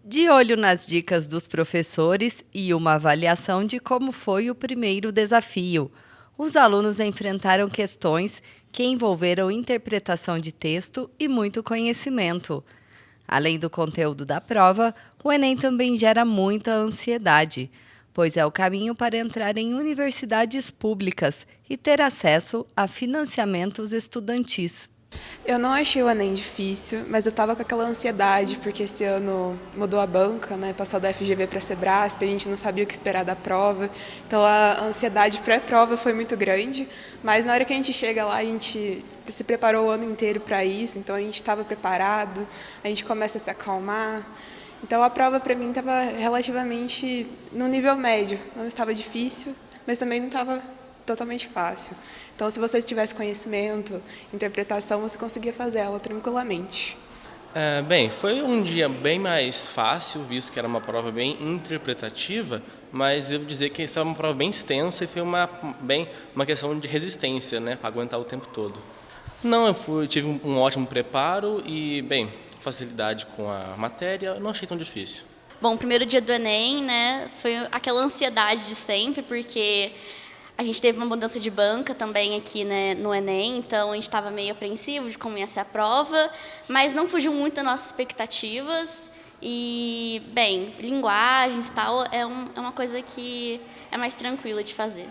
De olho nas dicas dos professores e uma avaliação de como foi o primeiro desafio, os alunos enfrentaram questões que envolveram interpretação de texto e muito conhecimento. Além do conteúdo da prova, o Enem também gera muita ansiedade, pois é o caminho para entrar em universidades públicas e ter acesso a financiamentos estudantis. Eu não achei o Enem difícil, mas eu estava com aquela ansiedade, porque esse ano mudou a banca, né? Passou da FGV para a Sebrasp, a gente não sabia o que esperar da prova. Então a ansiedade pré-prova foi muito grande, mas na hora que a gente chega lá, a gente se preparou o ano inteiro para isso, então a gente estava preparado, a gente começa a se acalmar. Então a prova para mim estava relativamente no nível médio, não estava difícil, mas também não estava totalmente fácil. Então, se você tivesse conhecimento, interpretação, você conseguia fazer ela tranquilamente. Bem, foi um dia bem mais fácil, visto que era uma prova bem interpretativa, mas devo dizer que estava uma prova bem extensa e foi uma questão de resistência, né, para aguentar o tempo todo. Não, tive um ótimo preparo e, bem, facilidade com a matéria, não achei tão difícil. Bom, o primeiro dia do Enem, né, foi aquela ansiedade de sempre, porque a gente teve uma mudança de banca também aqui, né, no Enem, então a gente estava meio apreensivo de como ia ser a prova, mas não fugiu muito das nossas expectativas. E, bem, linguagens e tal é uma coisa que é mais tranquila de fazer.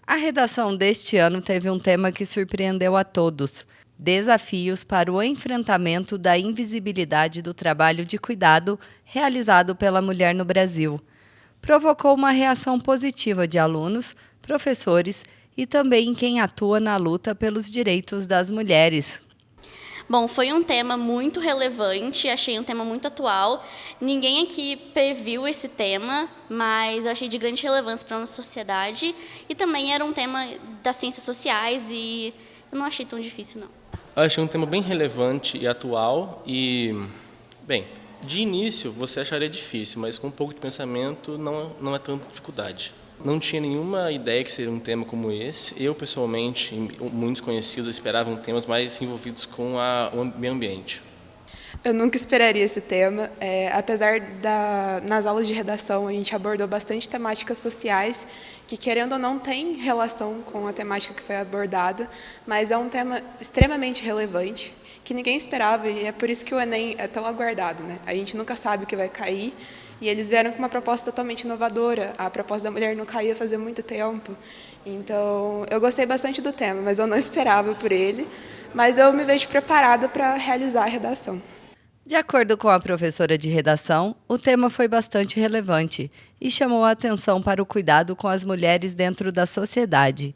A redação deste ano teve um tema que surpreendeu a todos: desafios para o enfrentamento da invisibilidade do trabalho de cuidado realizado pela mulher no Brasil. Provocou uma reação positiva de alunos, professores e também quem atua na luta pelos direitos das mulheres. Bom, foi um tema muito relevante, achei um tema muito atual. Ninguém aqui previu esse tema, mas eu achei de grande relevância para a nossa sociedade. E também era um tema das ciências sociais e eu não achei tão difícil, não. Eu achei um tema bem relevante e atual e, bem, de início você acharia difícil, mas com um pouco de pensamento não é tanta dificuldade. Não tinha nenhuma ideia que seria um tema como esse. Eu, pessoalmente, e muitos conhecidos esperavam temas mais envolvidos com o meio ambiente. Eu nunca esperaria esse tema, apesar nas aulas de redação a gente abordou bastante temáticas sociais que, querendo ou não, tem relação com a temática que foi abordada, mas é um tema extremamente relevante, que ninguém esperava, e é por isso que o Enem é tão aguardado, né? A gente nunca sabe o que vai cair, e eles vieram com uma proposta totalmente inovadora. A proposta da mulher não caía fazia muito tempo. Então, eu gostei bastante do tema, mas eu não esperava por ele, mas eu me vejo preparada para realizar a redação. De acordo com a professora de redação, o tema foi bastante relevante e chamou a atenção para o cuidado com as mulheres dentro da sociedade.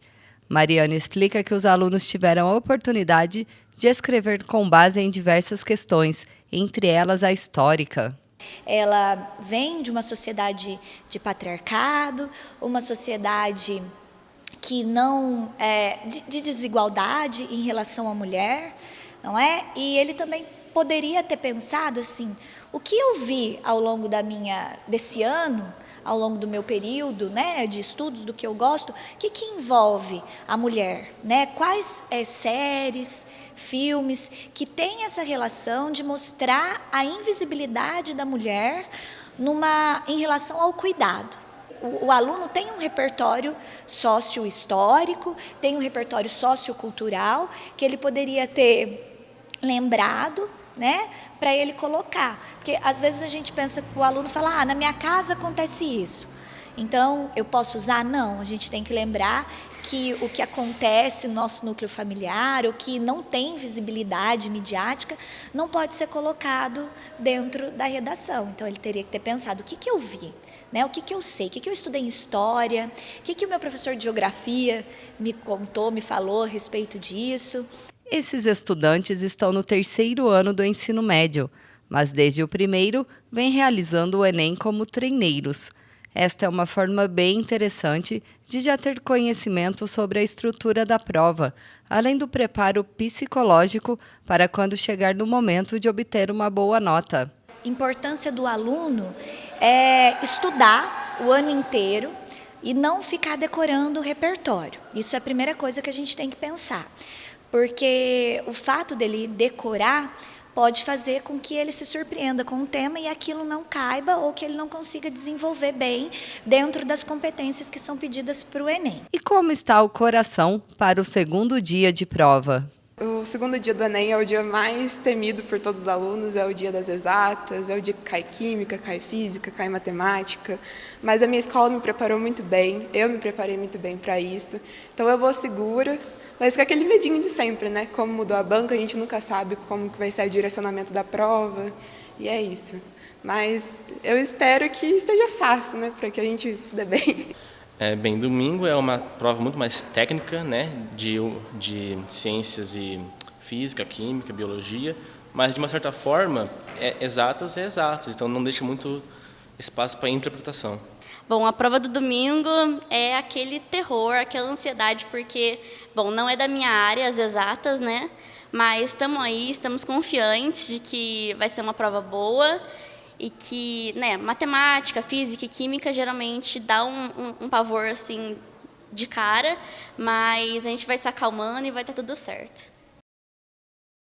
Mariana explica que os alunos tiveram a oportunidade de escrever com base em diversas questões, entre elas a histórica. Ela vem de uma sociedade de patriarcado, uma sociedade que não de desigualdade em relação à mulher, não é? E ele também poderia ter pensado assim: o que eu vi ao longo desse ano, ao longo do meu período, né, de estudos, do que eu gosto, o que envolve a mulher, né? Quais séries, filmes que têm essa relação de mostrar a invisibilidade da mulher em relação ao cuidado. O aluno tem um repertório sócio-histórico, tem um repertório sociocultural que ele poderia ter lembrado, né, para ele colocar. Porque às vezes a gente pensa que o aluno fala: na minha casa acontece isso, então eu posso usar? Não, a gente tem que lembrar que o que acontece no nosso núcleo familiar, o que não tem visibilidade midiática, não pode ser colocado dentro da redação. Então ele teria que ter pensado: o que eu vi, né? O que eu sei, o que eu estudei em história, o que o meu professor de geografia me contou, me falou a respeito disso. Esses estudantes estão no 3º ano do ensino médio, mas desde o 1º vêm realizando o Enem como treineiros. Esta é uma forma bem interessante de já ter conhecimento sobre a estrutura da prova, além do preparo psicológico para quando chegar no momento de obter uma boa nota. A importância do aluno é estudar o ano inteiro e não ficar decorando o repertório. Isso é a primeira coisa que a gente tem que pensar. Porque o fato dele decorar pode fazer com que ele se surpreenda com o tema e aquilo não caiba ou que ele não consiga desenvolver bem dentro das competências que são pedidas para o Enem. E como está o coração para o segundo dia de prova? O segundo dia do Enem é o dia mais temido por todos os alunos, é o dia das exatas, é o dia que cai química, cai física, cai matemática, mas a minha escola me preparou muito bem, eu me preparei muito bem para isso, então eu vou segura, mas com aquele medinho de sempre, né? Como mudou a banca, a gente nunca sabe como que vai ser o direcionamento da prova, e é isso. Mas eu espero que esteja fácil, né? Para que a gente se dê bem. Bem, domingo é uma prova muito mais técnica, né, de ciências e física, química, biologia, mas de uma certa forma, exatas, então não deixa muito espaço para interpretação. Bom, a prova do domingo é aquele terror, aquela ansiedade, porque, bom, não é da minha área, as exatas, né, mas estamos aí, estamos confiantes de que vai ser uma prova boa, e que, né, matemática, física e química geralmente dá um pavor assim de cara, mas a gente vai se acalmando e vai estar tudo certo.